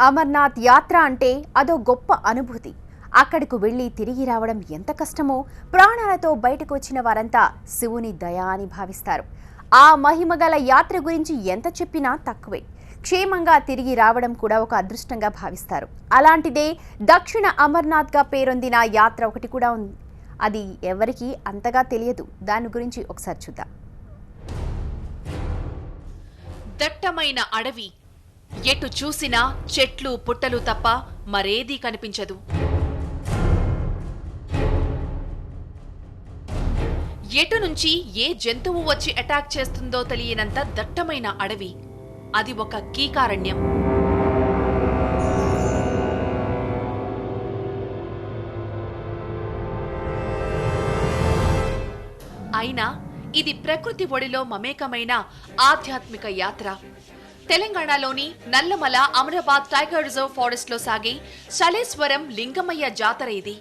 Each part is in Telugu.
అమర్నాథ్ యాత్ర అంటే అదో గొప్ప అనుభూతి. అక్కడకు వెళ్లి తిరిగి రావడం ఎంత కష్టమో ప్రాణాలతో బయటకు వచ్చిన వారంతా శివుని దయ అని భావిస్తారు. ఆ మహిమగల యాత్ర గురించి ఎంత చెప్పినా తక్కువే. క్షేమంగా తిరిగి రావడం కూడా ఒక అదృష్టంగా భావిస్తారు. అలాంటిదే దక్షిణ అమర్నాథ్గా పేరొందిన యాత్ర ఒకటి కూడా ఉంది. అది ఎవరికీ అంతగా తెలియదు. దాని గురించి ఒకసారి చూద్దాం. దట్టమైన అడవి, ఎటు చూసినా చెట్లు పుట్టలు తప్ప మరేదీ కనిపించదు. ఎటు నుంచి ఏ జంతువు వచ్చి అటాక్ చేస్తుందో తెలియనంత దట్టమైన అడవి. అది ఒక కీకారణ్యం. అయినా ఇది ప్రకృతి ఒడిలో మమేకమైన ఆధ్యాత్మిక యాత్ర. తెలంగాణలోని Nallamala Amrabad tiger reserve forest లో సాగే శలేశ్వరం లింగమయ్య జాతర ఇది.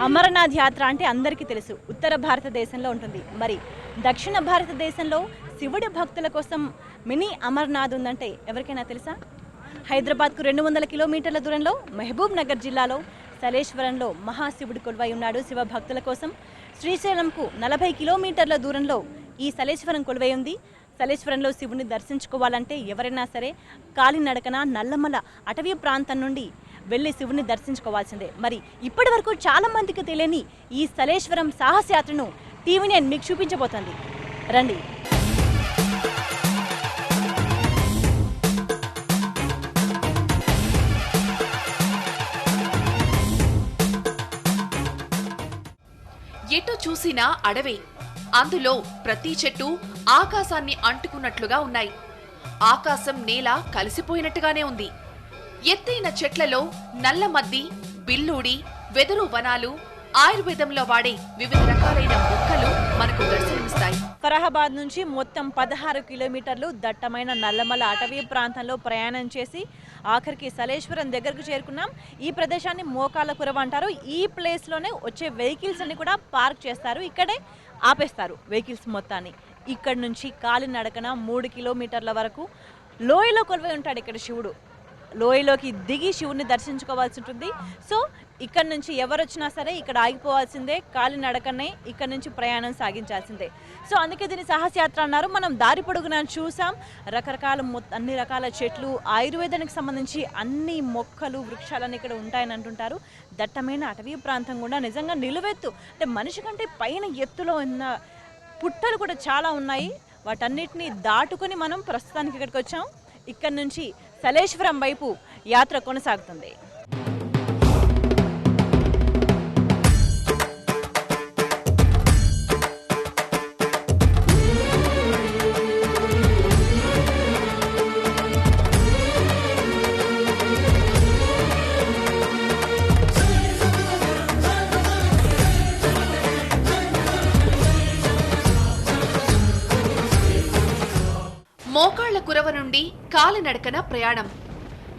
అమరనాథ్ యాత్ర అంటే అందరికీ తెలుసు, ఉత్తర భారతదేశంలో ఉంటుంది. మరి దక్షిణ భారతదేశంలో శివుడి భక్తుల కోసం మినీ అమర్నాథ్ ఉందంటే ఎవరికైనా తెలుసా? హైదరాబాద్కు 200 కిలోమీటర్ల దూరంలో మహబూబ్ నగర్ జిల్లాలో శలేశ్వరంలో మహాశివుడు కొలువై ఉన్నాడు. శివ భక్తుల కోసం శ్రీశైలంకు 40 కిలోమీటర్ల దూరంలో ఈ శలేశ్వరం కొలువై ఉంది. శలేశ్వరంలో శివుని దర్శించుకోవాలంటే ఎవరైనా సరే కాలినడకన నల్లమల అటవీ ప్రాంతం నుండి వెళ్ళి శివుని దర్శించుకోవాల్సిందే. మరి ఇప్పటి వరకు చాలా మందికి తెలియని ఈ శలేశ్వరం సాహసయాత్రను TV9 మీకు చూపించబోతుంది. రండి. ఎటు చూసినా అడవే. అందులో ప్రతి చెట్టు ఆకాశాన్ని అంటుకున్నట్లుగా ఉన్నాయి. ఆకాశం నేల కలిసిపోయినట్టుగానే ఉంది. ఎత్తైన చెట్లలో నల్లమద్ది, బిల్లూడి, వెదురు వనాలు, ఆయుర్వేదంలో వాడే వివిధ రకాలైన మొక్కలు మనకు దర్శనమిస్తాయి. ఫరహాబాద్ నుంచి మొత్తం 16 కిలోమీటర్లు దట్టమైన నల్లమల అటవీ ప్రాంతంలో ప్రయాణం చేసి ఆఖరికి శలేశ్వరం దగ్గరకు చేరుకున్నాం. ఈ ప్రదేశాన్ని మోకాళ్ళ కురవ అంటారు. ఈ ప్లేస్లోనే వచ్చే వెహికల్స్ అన్ని కూడా పార్క్ చేస్తారు. ఇక్కడే ఆపేస్తారు వెహికల్స్ మొత్తాన్ని. ఇక్కడ నుంచి కాలినడకన 3 కిలోమీటర్ల వరకు లోయలో కొలువై ఉంటాడు ఇక్కడ శివుడు. లోయలోకి దిగి శివుని దర్శించుకోవాల్సి ఉంటుంది. సో ఇక్కడ నుంచి ఎవరు వచ్చినా సరే ఇక్కడ ఆగిపోవాల్సిందే, కాలినడకనే ఇక్కడ నుంచి ప్రయాణం సాగించాల్సిందే. సో అందుకే దీన్ని సాహసయాత్ర అన్నారు. మనం దారి పొడుగునా చూసాం రకరకాల అన్ని రకాల చెట్లు, ఆయుర్వేదానికి సంబంధించి అన్ని మొక్కలు, వృక్షాలన్నీ ఇక్కడ ఉంటాయని అంటుంటారు. దట్టమైన అటవీ ప్రాంతం కూడా నిజంగా నిలువెత్తు, అంటే మనిషి కంటే పైన ఎత్తులో ఉన్న పుట్టలు కూడా చాలా ఉన్నాయి. వాటన్నిటిని దాటుకొని మనం ప్రస్తుతానికి ఇక్కడికి వచ్చాం. ఇక్కడ నుంచి శలేశ్వరం వైపు యాత్ర కొనసాగుతుంది. మోకాళ్ల కురవ నుండి కాలినడకన ప్రయాణం.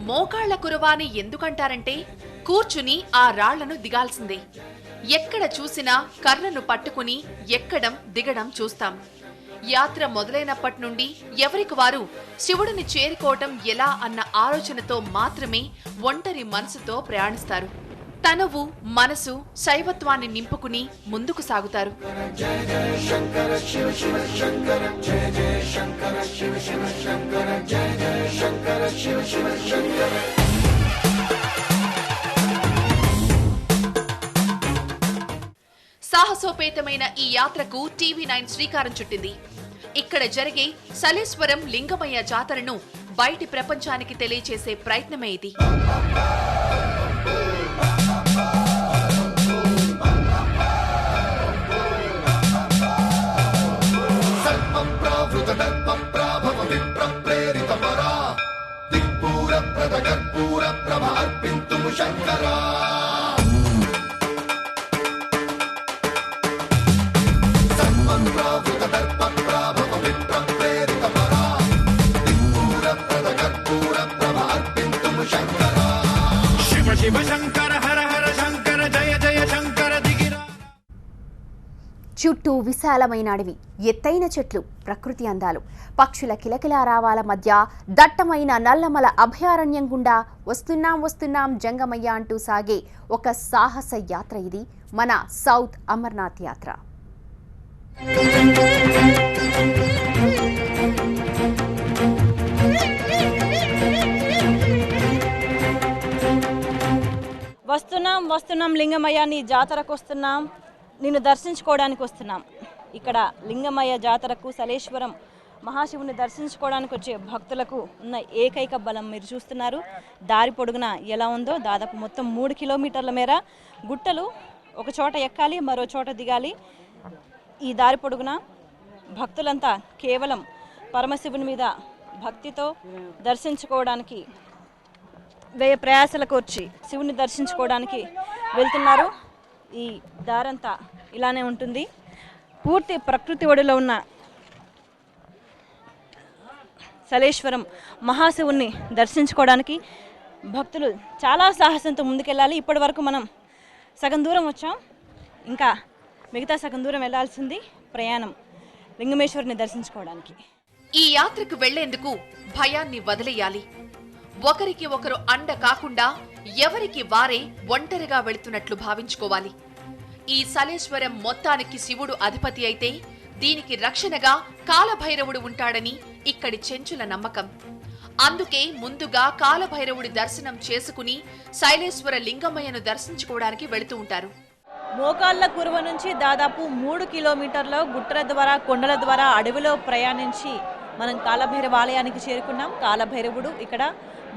మోకాళ్ల కురవ అని ఎందుకంటారంటే కూర్చుని ఆ రాళ్లను దిగాల్సిందే. ఎక్కడ చూసినా కర్రను పట్టుకుని ఎక్కడం దిగడం చూస్తాం. యాత్ర మొదలైనప్పటి నుండి ఎవరికి వారు శివుడిని చేరుకోవటం ఎలా అన్న ఆలోచనతో మాత్రమే ఒంటరి మనసుతో ప్రయాణిస్తారు. తనువు మనసు శైవత్వాన్ని నింపుకుని ముందుకు సాగుతారు. సాహసోపేతమైన ఈ యాత్రకు TV9 శ్రీకారం చుట్టింది. ఇక్కడ జరిగే శలేశ్వరం లింగమయ్య జాతరను బయటి ప్రపంచానికి తెలియచేసే ప్రయత్నమే ఇది. చుట్టూ విశాలమైన అడవి, ఎత్తైన చెట్లు, ప్రకృతి అందాలు, పక్షుల కిలకిలారావాల మధ్య దట్టమైన నల్లమల అభయారణ్యం గుండా వస్తున్నాం జంగమయ్య అంటూ సాగే ఒక సాహస యాత్ర ఇది మన సౌత్ అమర్నాథ్ యాత్ర. వస్తున్నాం లింగమయ్య, నీ జాతరకు వస్తున్నాం, నిన్ను దర్శించుకోవడానికి వస్తున్నాం. ఇక్కడ లింగమయ్య జాతరకు సలేశ్వరం మహాశివుని దర్శించుకోవడానికి వచ్చే భక్తులకు ఉన్న ఏకైక బలం మీరు చూస్తున్నారు. దారి పొడుగున ఎలా ఉందో, దాదాపు మొత్తం 3 కిలోమీటర్ల మేర గుట్టలు, ఒక చోట ఎక్కాలి, మరో చోట దిగాలి. ఈ దారి పొడుగున భక్తులంతా కేవలం పరమశివుని మీద భక్తితో దర్శించుకోవడానికి వ్యయ ప్రయాసలకు వచ్చి శివుని దర్శించుకోవడానికి వెళ్తున్నారు. ఈ దారంతా ఇలానే ఉంటుంది. పూర్తి ప్రకృతి ఒడిలో ఉన్న సలేశ్వరం మహాశివుణ్ణి దర్శించుకోవడానికి భక్తులు చాలా సాహసంతో ముందుకెళ్ళాలి. ఇప్పటి వరకు మనం సగం దూరం వచ్చాం, ఇంకా మిగతా సగం దూరం వెళ్లాల్సింది ప్రయాణం లింగమేశ్వరుని దర్శించుకోవడానికి. ఈ యాత్రకు వెళ్లేందుకు భయాన్ని వదిలేయాలి. ఒకరికి ఒకరు అండ కాకుండా ఎవరికి వారే ఒంటరిగా వెళుతున్నట్లు భావించుకోవాలి. ఈ సలేశ్వరం మొత్తానికి శివుడు అధిపతి అయితే దీనికి రక్షణగా కాలభైరవుడు ఉంటాడని ఇక్కడి చెంచుల నమ్మకం. అందుకే ముందుగా కాలభైరవుడి దర్శనం చేసుకుని శైలేశ్వర లింగమయ్యను దర్శించుకోవడానికి వెళుతూ ఉంటారు. మోకాళ్ళ కురువ నుంచి దాదాపు 3 కిలోమీటర్ల గుట్టల ద్వారా, కొండల ద్వారా అడవిలో ప్రయాణించి మనం కాలభైరవ ఆలయానికి చేరుకున్నాం. కాలభైరవుడు ఇక్కడ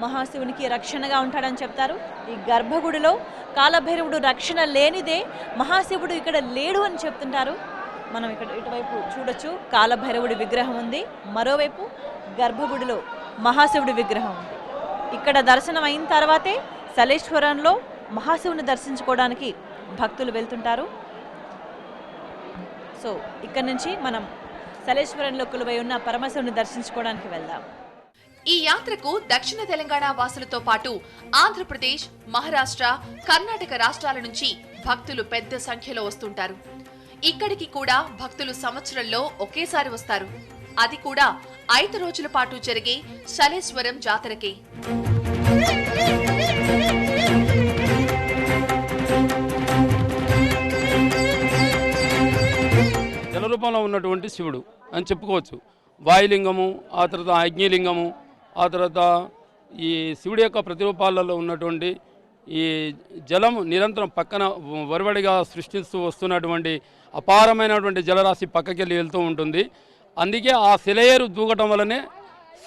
మహాశివునికి రక్షణగా ఉంటాడని చెప్తారు. ఈ గర్భగుడిలో కాలభైరవుడు రక్షణ లేనిదే మహాశివుడు ఇక్కడ లేడు అని చెప్తుంటారు. మనం ఇక్కడ ఇటువైపు చూడొచ్చు, కాలభైరవుడి విగ్రహం ఉంది, మరోవైపు గర్భగుడిలో మహాశివుడి విగ్రహం ఉంది. ఇక్కడ దర్శనం అయిన తర్వాతే సలేశ్వరంలో మహాశివుని దర్శించుకోవడానికి భక్తులు వెళ్తుంటారు. సో ఇక్కడ నుంచి మనం సలేశ్వరంలో కొలువై ఉన్న పరమశివుని దర్శించుకోవడానికి వెళ్దాం. ఈ యాత్రకు దక్షిణ తెలంగాణ వాసులతో పాటు ఆంధ్రప్రదేశ్, మహారాష్ట్ర, కర్ణాటక రాష్ట్రాల నుంచి భక్తులు పెద్ద సంఖ్యలో వస్తుంటారు. ఇక్కడికి కూడా భక్తులు సంవత్సరంలో ఒకేసారి వస్తారు. అది కూడా 5 రోజుల పాటు జరిగే సలేశ్వరం జాతరకే. జల రూపంలో ఉన్నటువంటి శివుడు అని చెప్పుకోవచ్చు. వాయులింగము, ఆ తర్వాత అగ్నిలింగము, ఆ తర్వాత ఈ శివుడి యొక్క ప్రతిరూపాలలో ఉన్నటువంటి ఈ జలము నిరంతరం పక్కన వరివడిగా సృష్టిస్తూ వస్తున్నటువంటి అపారమైనటువంటి జలరాశి పక్కకెళ్ళి వెళ్తూ ఉంటుంది. అందుకే ఆ సెలయేరు దూకటం వల్లనే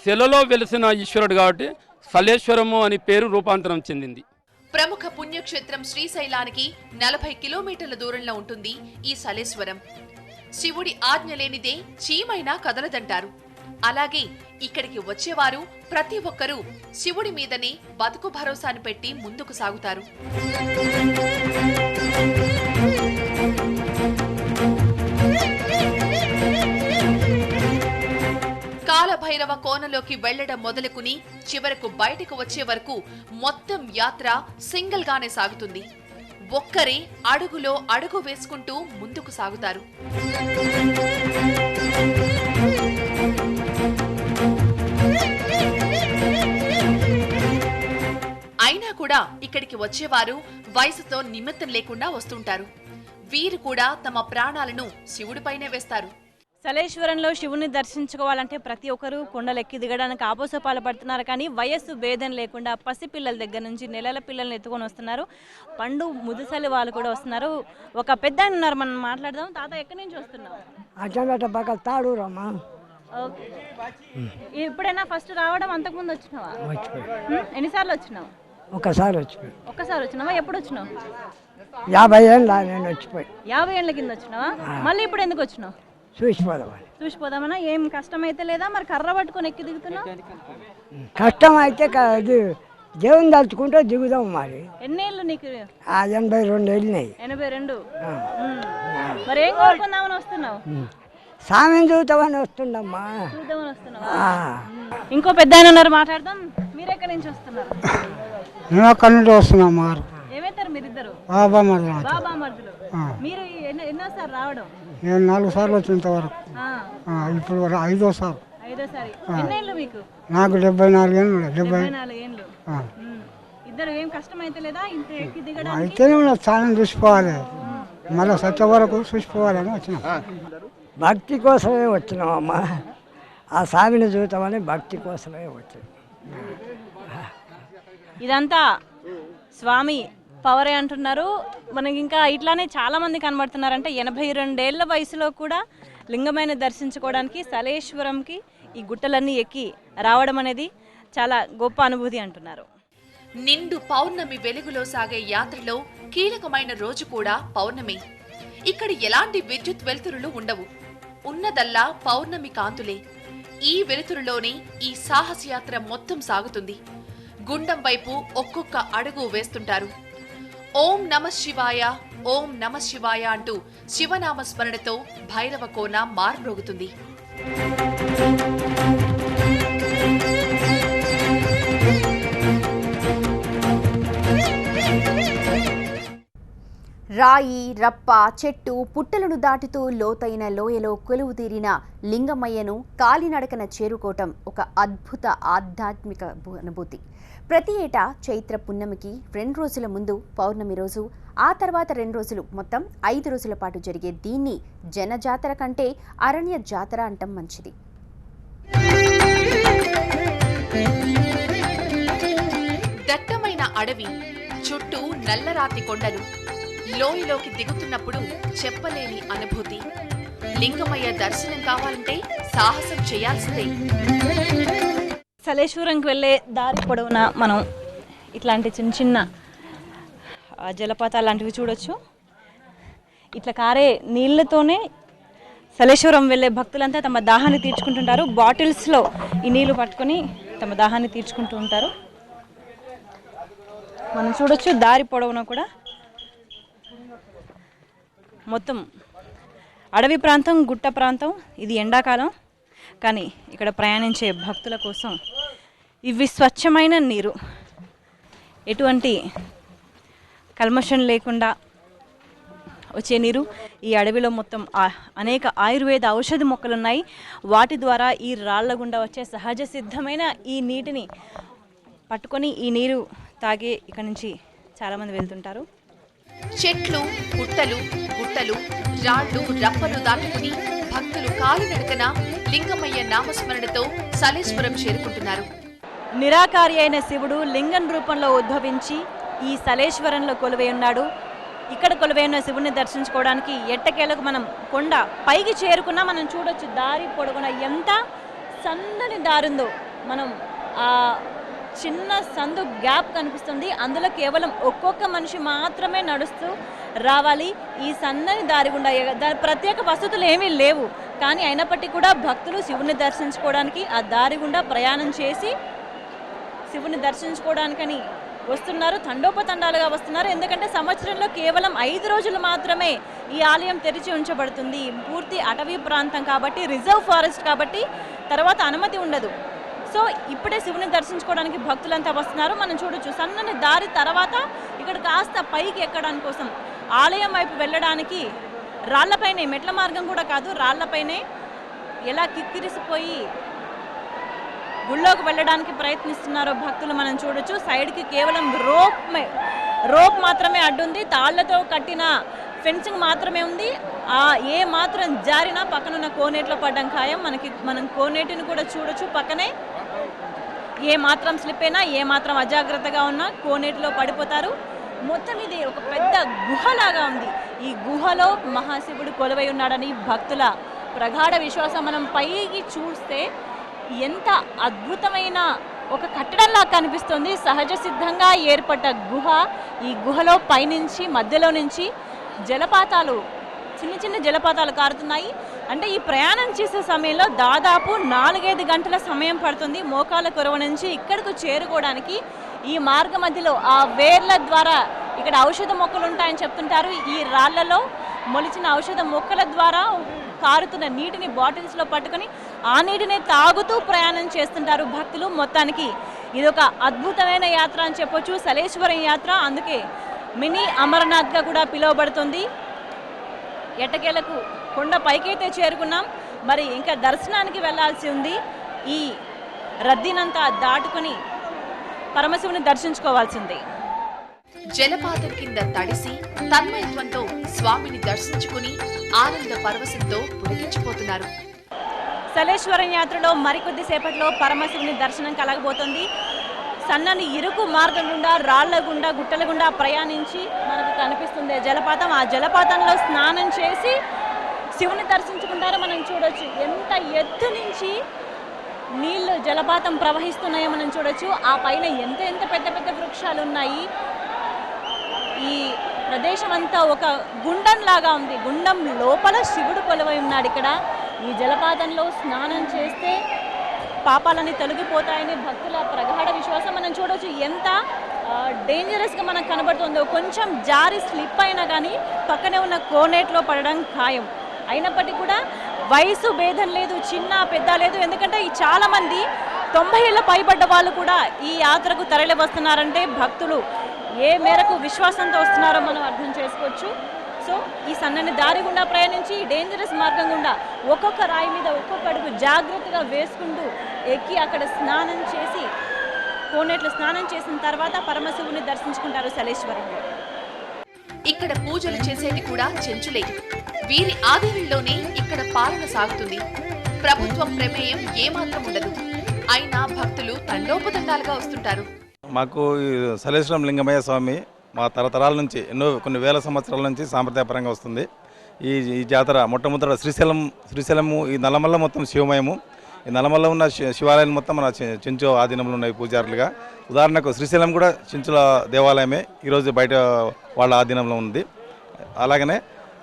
సెలలో వెలిసిన ఈశ్వరుడు కాబట్టి సలేశ్వరము అని పేరు రూపాంతరం చెందింది. ప్రముఖ పుణ్యక్షేత్రం శ్రీశైలానికి 40 కిలోమీటర్ల దూరంలో ఉంటుంది ఈ సలేశ్వరం. శివుడి ఆజ్ఞ లేనిదే చీమైనా కదలదంటారు. అలాగే ఇక్కడికి వచ్చేవారు ప్రతి ఒక్కరూ శివుడి మీదనే బతుకు భరోసాను పెట్టి ముందుకు సాగుతారు. కాలభైరవ కోనలోకి వెళ్లడం మొదలుకుని చివరకు బయటకు వచ్చే వరకు మొత్తం యాత్ర సింగిల్ గానే సాగుతుంది. ఒక్కరే అడుగులో అడుగు వేసుకుంటూ ముందుకు సాగుతారు. అయినా కూడా ఇక్కడికి వచ్చేవారు వయసుతో నిమిత్తం లేకుండా వస్తుంటారు. వీరు కూడా తమ ప్రాణాలను శివుడిపైనే వేస్తారు. సలేశ్వరంలో శివుని దర్శించుకోవాలంటే ప్రతి ఒక్కరూ కొండలెక్కి దిగడానికి ఆపోసపాలు పడుతున్నారు. కానీ వయస్సు భేదం లేకుండా పసిపిల్లల దగ్గర నుంచి నెలల పిల్లల్ని ఎత్తుకొని వస్తున్నారు. పండు ముదుసలి వాళ్ళు కూడా వస్తున్నారు. ఒక పెద్ద ఆయన ఉన్నారు, మనం మాట్లాడదాం. తాత, ఎక్కడి నుంచి వస్తున్నావు? ఓకే. ఇప్పుడైనా ఫస్ట్ రావడం, అంతకుముందు వచ్చినావా? ఎన్నిసార్లు వచ్చినావు? ఒకసారి వచ్చినావా? ఎప్పుడు వచ్చినావు? 50 ఏళ్ళ నేను వచ్చిపోయి. 50 ఏళ్ళ కింద వచ్చినావా? మళ్ళీ ఇప్పుడు ఎందుకు వచ్చినావు? చూసిపోదామన్నా. ఏం కష్టమైతే లేదా? మరి కర్ర పట్టుకొని ఎక్కి దిగుతున్నావు? కష్టం అయితే దేవుని తలుచుకుంటే దిగుదాం. మరి ఎన్నేళ్ళు నీకు? 82 వెళ్ళినాయి. 82. మరి ఏం కోరుకుందామని వస్తున్నావు? సామెను చూద్దామని వస్తుండమ్మా. చూద్దామని వస్తున్నావా? ఇంకో పెద్ద ఆయన ఉన్నారు, మాట్లాడదాం. మీరు ఎక్కడి నుంచి వస్తున్నారు? మేము అక్కడి నుండి వస్తున్నాం. ఏమైతారు మీరిద్దరు? బాబా మరుదులు. మీరు ఎన్నోసారి రావడం? నేను 4 సార్లు వచ్చేంత వరకు. ఇప్పుడు 5వ సారి. ఐదోసారి. ఎన్నేళ్ళు మీకు? నాకు 74 ఏళ్ళు. 74 ఏళ్ళు. ఇద్దరు ఏం కష్టం అయితే లేదా ఇంత ఎక్కి దిగడానికి? అయితేనే ఉన్నది, స్నానం చూసుకోవాలి, మళ్ళీ సత్య వరకు చూసుకోవాలని వచ్చినాం. భక్తి కోసమే వచ్చినామమ్మా. ఆ స్వామిని చూద్దామని భక్తి కోసమే వచ్చినాం. ఇదంతా స్వామి పవరే అంటున్నారు. మనకి ఇంకా ఇట్లానే చాలా మంది కనబడుతున్నారు. అంటే 82 ఏళ్ల వయసులో కూడా లింగమైన దర్శించుకోవడానికి సలేశ్వరంకి ఈ గుట్టలన్నీ ఎక్కి రావడం అనేది చాలా గొప్ప అనుభూతి అంటున్నారు. నిండు పౌర్ణమి వెలుగులో సాగే యాత్రలో కీలకమైన రోజు కూడా పౌర్ణమి. ఇక్కడ ఎలాంటి విద్యుత్ వెలుతురులు ఉండవు. ఉన్నదల్లా పౌర్ణమి కాంతులే. ఈ వెలుతురులోనే ఈ సాహసయాత్ర మొత్తం సాగుతుంది. గుండం వైపు ఒక్కొక్క అడుగు వేస్తుంటారు. ఓం నమ శివాయ, ఓం నమ శివాయ అంటూ శివనామ స్మరణతో భైరవ కోన మార్మ్రోగుతుంది. రాయి, రప్ప, చెట్టు, పుట్టలను దాటుతూ లోతైన లోయలో కొలువు తీరిన లింగమయ్యను కాలినడకన చేరుకోవటం ఒక అద్భుత ఆధ్యాత్మిక అనుభూతి. ప్రతి ఏటా చైత్ర పున్నమికి 2 రోజుల ముందు పౌర్ణమి రోజు, ఆ తర్వాత 2 రోజులు, మొత్తం 5 రోజుల పాటు జరిగే దీన్ని జనజాతర కంటే అరణ్య జాతర అంటం మంచిది. దట్టమైన అడవి, చుట్టూ నల్లరాతి కొండలు, లోయలోకి దిగుతున్నప్పుడు చెప్పలేని అనుభూతి. లింగమయ్య దర్శనం కావాలంటే సాహసం చేయాల్సిందే. సలేశ్వరంకి వెళ్ళే దారి పొడవునా మనం ఇట్లాంటి చిన్న చిన్న జలపాతాలు లాంటివి చూడొచ్చు. ఇట్లా కారే నీళ్ళతోనే సలేశ్వరం వెళ్ళే భక్తులంతా తమ దాహాన్ని తీర్చుకుంటుంటారు. బాటిల్స్లో ఈ నీళ్లు పట్టుకొని తమ దాహాన్ని తీర్చుకుంటూ ఉంటారు. మనం చూడొచ్చు దారి పొడవునా కూడా మొత్తం అడవి ప్రాంతం, గుట్ట ప్రాంతం. ఇది ఎండాకాలం, కానీ ఇక్కడ ప్రయాణించే భక్తుల కోసం ఇవి స్వచ్ఛమైన నీరు, ఎటువంటి కల్మషం లేకుండా వచ్చే నీరు. ఈ అడవిలో మొత్తం అనేక ఆయుర్వేద ఔషధ మొక్కలు ఉన్నాయి. వాటి ద్వారా ఈ రాళ్ల గుండా వచ్చే సహజ సిద్ధమైన ఈ నీటిని పట్టుకొని ఈ నీరు తాగే ఇక్కడి నుంచి చాలామంది వెళ్తుంటారు. చెట్లు, పుట్టలు, గుట్టలు, రాళ్లు, రప్పలు దాటుకుని భక్తులు కాలినడకన లింగమయ్య నామస్మరణతో సలేశ్వరం చేరుకుంటున్నారు. నిరాకారి అయిన శివుడు లింగం రూపంలో ఉద్భవించి ఈ సలేశ్వరంలో కొలువై ఉన్నాడు. ఇక్కడ కొలువై ఉన్న శివుని దర్శించుకోవడానికి ఎట్టకేలకు మనం కొండ పైకి చేరుకున్నా మనం చూడొచ్చు దారి పొడుగున ఎంత సన్నని దారుందో. మనం ఆ చిన్న సందు గ్యాప్ కనిపిస్తుంది. అందులో కేవలం ఒక్కొక్క మనిషి మాత్రమే నడుస్తూ రావాలి. ఈ సన్నని దారి గుండా దాని ప్రత్యేక వసతులు ఏమీ లేవు, కానీ అయినప్పటికీ కూడా భక్తులు శివుని దర్శించుకోవడానికి ఆ దారి గుండా ప్రయాణం చేసి శివుని దర్శించుకోవడానికని వస్తున్నారు. తండోపతండాలుగా వస్తున్నారు. ఎందుకంటే సంవత్సరంలో కేవలం 5 రోజులు మాత్రమే ఈ ఆలయం తెరిచి ఉంచబడుతుంది. పూర్తి అటవీ ప్రాంతం కాబట్టి, రిజర్వ్ ఫారెస్ట్ కాబట్టి తర్వాత అనుమతి ఉండదు. సో ఇప్పుడే శివుని దర్శించుకోవడానికి భక్తులంతా వస్తున్నారు. మనం చూడొచ్చు సన్నని దారి తర్వాత ఇక్కడ కాస్త పైకి ఎక్కడానికి కోసం ఆలయం వైపు వెళ్ళడానికి రాళ్లపైనే, మెట్ల మార్గం కూడా కాదు, రాళ్లపైనే ఎలా కిక్కిరిసిపోయి గుళ్ళోకి వెళ్ళడానికి ప్రయత్నిస్తున్నారో భక్తులు మనం చూడొచ్చు. సైడ్కి కేవలం రోప్ మాత్రమే అడ్డుంది. తాళ్లతో కట్టిన ఫెన్సింగ్ మాత్రమే ఉంది. ఏ మాత్రం జారినా పక్కనున్న కోనేటిలో పడ్డం ఖాయం. మనం కోనేటిని కూడా చూడొచ్చు పక్కనే. ఏ మాత్రం స్లిప్ అయినా, ఏ మాత్రం అజాగ్రత్తగా ఉన్నా కోనేటిలో పడిపోతారు. మొత్తం ఇది ఒక పెద్ద గుహలాగా ఉంది. ఈ గుహలో మహాశివుడు కొలువై ఉన్నాడని భక్తుల ప్రగాఢ విశ్వాసం. మనం పైకి చూస్తే ఎంత అద్భుతమైన ఒక కట్టడంలా కనిపిస్తుంది. సహజ సిద్ధంగా ఏర్పడ్డ గుహ. ఈ గుహలో పైనుంచి మధ్యలో నుంచి జలపాతాలు, చిన్న చిన్న జలపాతాలు కారుతున్నాయి. అంటే ఈ ప్రయాణం చేసే సమయంలో దాదాపు 4-5 గంటల సమయం పడుతుంది. మోకాల కొరవ నుంచి ఇక్కడికి చేరుకోవడానికి. ఈ మార్గ మధ్యలో ఆ వేర్ల ద్వారా ఇక్కడ ఔషధ మొక్కలు ఉంటాయని చెప్తుంటారు. ఈ రాళ్లలో మొలిచిన ఔషధ మొక్కల ద్వారా కారుతున్న నీటిని బాటిల్స్లో పట్టుకొని ఆ నీటిని తాగుతూ ప్రయాణం చేస్తుంటారు భక్తులు. మొత్తానికి ఇది ఒక అద్భుతమైన యాత్ర అని చెప్పొచ్చు, సలేశ్వరం యాత్ర. అందుకే మినీ అమర్నాథ్గా కూడా పిలువబడుతుంది. ఎట్టకేలకు కొండ పైకైతే చేరుకున్నాం. మరి ఇంకా దర్శనానికి వెళ్ళాల్సి ఉంది. ఈ రద్దీనంతా దాటుకుని పరమశివుని దర్శించుకోవాల్సింది. జలపాతం కింద తడిసి తన్మయత్వంతో స్వామిని దర్శించుకుని ఆనంద పరవశంతో పులకించిపోతున్నారు. సలేశ్వరం యాత్రలో మరికొద్ది సేపట్లో పరమశివుని దర్శనం కలగబోతుంది. సన్నని ఇరుకు మార్గం గుండా, రాళ్ల గుండా, గుట్టల గుండా ప్రయాణించి మనకు కనిపిస్తుంది జలపాతం. ఆ జలపాతంలో స్నానం చేసి శివుని దర్శించుకుంటారో మనం చూడొచ్చు. ఎంత ఎత్తు నుంచి నీళ్లు జలపాతం ప్రవహిస్తున్నాయో మనం చూడొచ్చు. ఆ పైన ఎంత ఎంత పెద్ద పెద్ద వృక్షాలు ఉన్నాయి. ఈ ప్రదేశం అంతా ఒక గుండం లాగా ఉంది. గుండం లోపల శివుడు కొలువై ఉన్నాడు. ఇక్కడ ఈ జలపాతంలో స్నానం చేస్తే పాపాలని తొలగిపోతాయని భక్తుల ప్రగాఢ విశ్వాసం. మనం చూడొచ్చు ఎంత డేంజరస్గా మనకు కనబడుతుందో. కొంచెం జారి స్లిప్ అయినా కానీ పక్కనే ఉన్న కోనేట్లో పడడం ఖాయం. అయినప్పటికీ కూడా వయసు భేదం లేదు, చిన్న పెద్ద లేదు. ఎందుకంటే ఈ చాలామంది 90 ఏళ్ళ పైబడ్డ వాళ్ళు కూడా ఈ యాత్రకు తరలి వస్తున్నారంటే భక్తులు ఏ మేరకు విశ్వాసంతో వస్తున్నారో మనం అర్థం చేసుకోవచ్చు. సో ఈ సన్నని దారి గుండా ప్రయాణించి ఈ డేంజరస్ మార్గం గుండా ఒక్కొక్క రాయి మీద ఒక్కొక్క అడుగు జాగ్రత్తగా వేసుకుంటూ ఎక్కి అక్కడ స్నానం చేసి కోనేట్లో స్నానం చేసిన తర్వాత పరమశివుని దర్శించుకుంటారు సలేశ్వరంలో. ఇక్కడ పూజలు చేసేది కూడా చెంచులే. వీరి ఆధీనంలోనే ఇక్కడ పాలన సాగుతుంది. ప్రభుత్వం ప్రమేయం ఏమాత్రం ఉండదు. అయినా భక్తులు తండోపతండాలుగా వస్తుంటారు. మాకు సలేశ్వరం లింగమయ్య స్వామి మా తరతరాల నుంచి కొన్ని వేల సంవత్సరాల నుంచి సాంప్రదాయపరంగా వస్తుంది. ఈ జాతర మొట్టమొదట శ్రీశైలము ఈ నల్లమల్ల మొత్తం శివమయము. ఈ నల్లమల్ల ఉన్న శివాలయం మొత్తం మన చెంచు ఆధీనంలో ఉన్నాయి పూజారులుగా. ఉదాహరణకు శ్రీశైలం కూడా చెంచుల దేవాలయమే ఈరోజు బయట వాళ్ళ ఆధీనంలో ఉంది. అలాగనే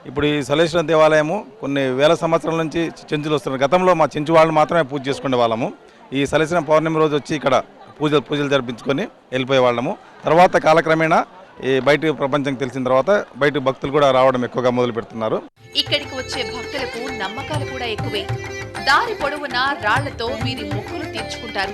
ఇప్పుడు ఈ సలేశ్వరం దేవాలయము కొన్ని వేల సంవత్సరాల నుంచి చెంచులు వస్తున్నారు. గతంలో మా చెంచు వాళ్ళు మాత్రమే పూజ చేసుకునే వాళ్ళము. ఈ సలేశ్వరం పౌర్ణమి రోజు వచ్చి ఇక్కడ పూజలు జరిపించుకొని వెళ్ళిపోయే వాళ్ళము. తర్వాత కాలక్రమేణా ఈ బయట ప్రపంచం తెలిసిన తర్వాత బయట భక్తులు కూడా రావడం ఎక్కువగా మొదలు పెడుతున్నారు. ఇక్కడికి వచ్చే భక్తులకు నమ్మకాలు కూడా ఎక్కువే. దారి పొడవునా రాళ్లతో వీరి మొక్కులు తీర్చుకుంటారు.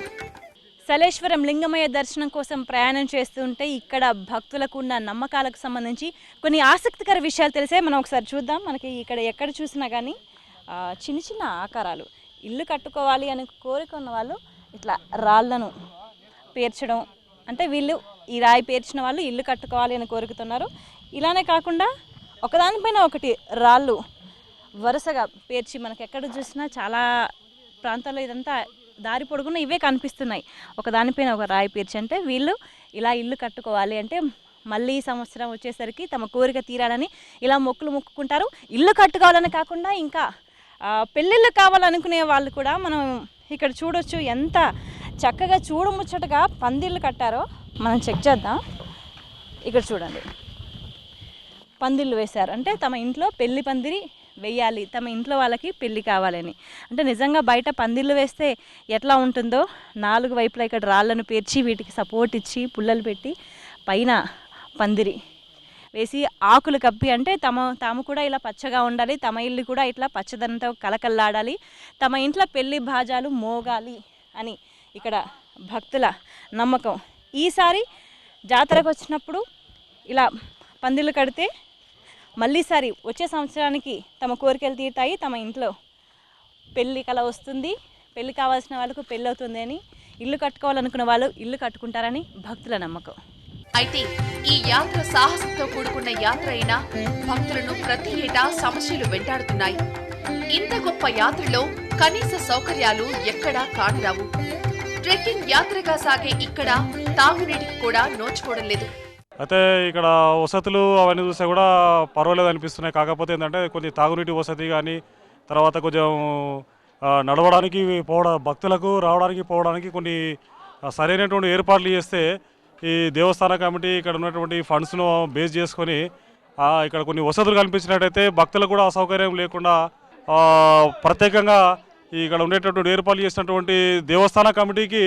సలేశ్వరం లింగమయ్య దర్శనం కోసం ప్రయాణం చేస్తుంటే ఇక్కడ భక్తులకు ఉన్న నమ్మకాలకు సంబంధించి కొన్ని ఆసక్తికర విషయాలు తెలిసే. మనం ఒకసారి చూద్దాం. మనకి ఇక్కడ ఎక్కడ చూసినా కానీ చిన్న చిన్న ఆకారాలు, ఇల్లు కట్టుకోవాలి అని కోరుకున్న వాళ్ళు ఇట్లా రాళ్లను పేర్చడం, అంటే వీళ్ళు ఈ రాయి పేర్చిన వాళ్ళు ఇల్లు కట్టుకోవాలి అని కోరుకుతున్నారు. ఇలానే కాకుండా ఒకదానిపైన ఒకటి రాళ్ళు వరుసగా పేర్చి మనకి ఎక్కడ చూసినా చాలా ప్రాంతాల్లో ఇదంతా దారి పొడుగున ఇవే కనిపిస్తున్నాయి. ఒకదానిపైన ఒక రాయి పేర్చి, అంటే వీళ్ళు ఇలా ఇల్లు కట్టుకోవాలి అంటే మళ్ళీ సంవత్సరం వచ్చేసరికి తమ కోరిక తీరాలని ఇలా మొక్కులు మొక్కుకుంటారు. ఇల్లు కట్టుకోవాలని కాకుండా ఇంకా పెళ్ళిళ్ళు కావాలనుకునే వాళ్ళు కూడా మనం ఇక్కడ చూడొచ్చు. ఎంత చక్కగా చూడముచ్చటగా పందిళ్ళు కట్టారో మనం చెక్ చేద్దాం. ఇక్కడ చూడండి, పందిళ్ళు వేశారు. అంటే తమ ఇంట్లో పెళ్లి పందిరి వేయాలి, తమ ఇంట్లో వాళ్ళకి పెళ్లి కావాలని. అంటే నిజంగా బయట పందిళ్ళు వేస్తే ఎట్లా ఉంటుందో 4 వైపులా ఇక్కడ రాళ్లను పేర్చి వీటికి సపోర్ట్ ఇచ్చి పుల్లలు పెట్టి పైన పందిరి వేసి ఆకులు కప్పి, అంటే తాము కూడా ఇలా పచ్చగా ఉండాలి, తమ ఇల్లు కూడా ఇట్లా పచ్చదనంతో కలకల్లాడాలి, తమ ఇంట్లో పెళ్లి భాజాలు మోగాలి అని ఇక్కడ భక్తుల నమ్మకం. ఈసారి జాతరకు వచ్చినప్పుడు ఇలా పందిళ్ళు కడితే మళ్ళీసారి వచ్చే సంవత్సరానికి తమ కోరికలు తీరుతాయి, తమ ఇంట్లో పెళ్ళి కల వస్తుంది, పెళ్ళి కావాల్సిన వాళ్ళకు పెళ్ళి అవుతుంది అని, ఇల్లు కట్టుకోవాలనుకున్న వాళ్ళు ఇల్లు కట్టుకుంటారని భక్తుల నమ్మకం. అయితే ఈ యాత్ర సాహసంతో కూడుకున్న యాత్ర అయినా భక్తులను ప్రతి ఏటా సమస్యలు వెంటాడుతున్నాయి. ఇంత గొప్ప యాత్రలో కనీస సౌకర్యాలు ఎక్కడా కానరావు. ట్రెక్కింగ్ యాత్రగా సాగే ఇక్కడ తాగునీటికి కూడా నోచుకోవడం లేదు. అయితే ఇక్కడ వసతులు అవన్నీ చూస్తే కూడా పర్వాలేదు అనిపిస్తున్నాయి. కాకపోతే ఏంటంటే కొన్ని తాగునీటి వసతి కానీ, తర్వాత కొంచెం నడవడానికి భక్తులకు రావడానికి పోవడానికి కొన్ని సరైనటువంటి ఏర్పాట్లు చేస్తే ఈ దేవస్థాన కమిటీ ఇక్కడ ఉన్నటువంటి ఫండ్స్ను బేస్ చేసుకొని ఇక్కడ కొన్ని వసతులు కల్పించినట్టయితే భక్తులకు కూడా అసౌకర్యం లేకుండా ప్రత్యేకంగా ఇక్కడ ఉండేటటువంటి ఏర్పాట్లు చేసినటువంటి దేవస్థాన కమిటీకి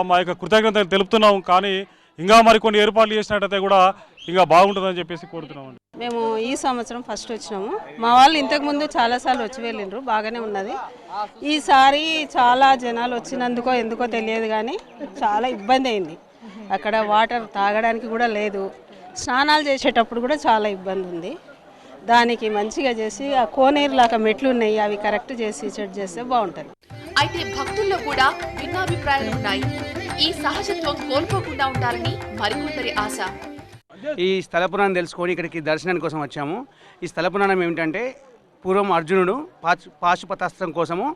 మా యొక్క కృతజ్ఞతలు తెలుపుతున్నాం. కానీ ఇంకా మరికొన్ని ఏర్పాట్లు చేసినట్టయితే కూడా ఇంకా బాగుంటుందని చెప్పేసి కోరుతున్నామండి. మేము ఈ సంవత్సరం ఫస్ట్ వచ్చినాము. మా వాళ్ళు ఇంతకుముందు చాలాసార్లు వచ్చి వెళ్ళిండ్రు, బాగానే ఉన్నది. ఈసారి చాలా జనాలు వచ్చినందుకో ఎందుకో తెలియదు కానీ చాలా ఇబ్బంది అయింది. అక్కడ వాటర్ తాగడానికి కూడా లేదు, స్నానాలు చేసేటప్పుడు కూడా చాలా ఇబ్బంది ఉంది. దానికి మంచిగా చేసి ఆ కోనేరులాగా మెట్లు ఉన్నాయి, అవి కరెక్ట్ చేసి సెట్ చేస్తే బాగుంటుంది. అయితే భక్తుల్లో కూడా భిన్నాభిప్రాయాలు ఉన్నాయి. ఈ సహజత్వం కోల్పోకుండా ఉండాలని మరికొందరి ఆశ. ఈ స్థల పురాణం తెలుసుకొని ఇక్కడికి దర్శనానికి కోసం వచ్చాము. ఈ స్థల పురాణం ఏమిటంటే పూర్వం అర్జునుడు పాశుపతాస్త్రం కోసము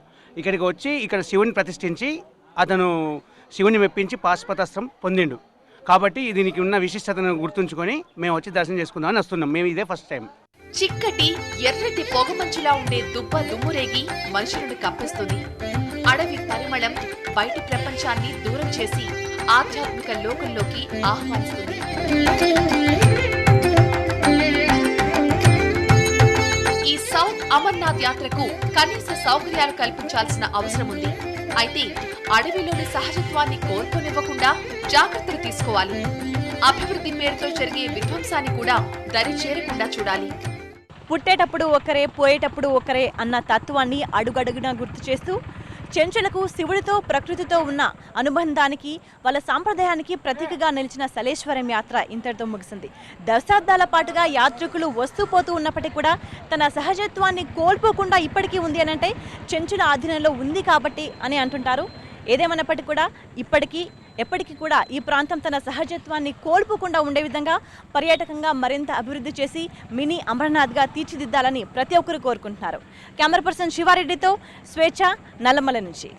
ఇక్కడికి వచ్చి ఇక్కడ శివుని ప్రతిష్ఠించి అతను శివుని మెప్పించి పాశుపతాస్త్రం పొందిండు. కాబట్టి దీనికి ఉన్న విశిష్టతను గుర్తుంచుకొని మేము వచ్చి దర్శనం చేసుకుందామని వస్తున్నాం. మేము ఇదే ఫస్ట్ టైం. చిక్కటి ఎర్రటి పొగమంచులా ఉండే దుబ్బ దుమ్మురేగి మనుషులను కప్పిస్తుంది. అడవి పరిమళం బయటి ప్రపంచాన్ని దూరం చేసి ఆధ్యాత్మిక లోకంలోకి ఆహ్వానిస్తుంది. ఈ సౌత్ అమర్నాథ్ యాత్రకు కనీస సౌకర్యాలు కల్పించాల్సిన అవసరం ఉంది. అయితే అడవిలోని సహజత్వాన్ని కోల్పోనివ్వకుండా జాగ్రత్తలు తీసుకోవాలి. అభివృద్ధి పేరుతో జరిగే విధ్వంసాన్ని కూడా దరి చేరకుండా చూడాలి. పుట్టేటప్పుడు ఒకరే, పోయేటప్పుడు ఒకరే అన్న తత్వాన్ని అడుగడుగునా గుర్తు చేస్తూ చెంచులకు శివుడితో ప్రకృతితో ఉన్న అనుబంధానికి వాళ్ళ సాంప్రదాయానికి ప్రతీకగా నిలిచిన సలేశ్వరం యాత్ర ఇంతటితో ముగిసింది. దశాబ్దాల పాటుగా యాత్రికులు వస్తూ పోతూ ఉన్నప్పటికీ కూడా తన సహజత్వాన్ని కోల్పోకుండా ఇప్పటికీ ఉంది అని అంటే చెంచుల ఆధీనంలో ఉంది కాబట్టి అని అంటుంటారు. ఏదేమన్నప్పటికీ కూడా ఎప్పటికీ కూడా ఈ ప్రాంతం తన సహజత్వాన్ని కోల్పోకుండా ఉండే విధంగా పర్యాటకంగా మరింత అభివృద్ధి చేసి మినీ అమర్నాథ్గా తీర్చిదిద్దాలని ప్రతి ఒక్కరు కోరుకుంటున్నారు. కెమెరా పర్సన్ శివారెడ్డితో స్వేచ్ఛ, నల్లమల నుంచి.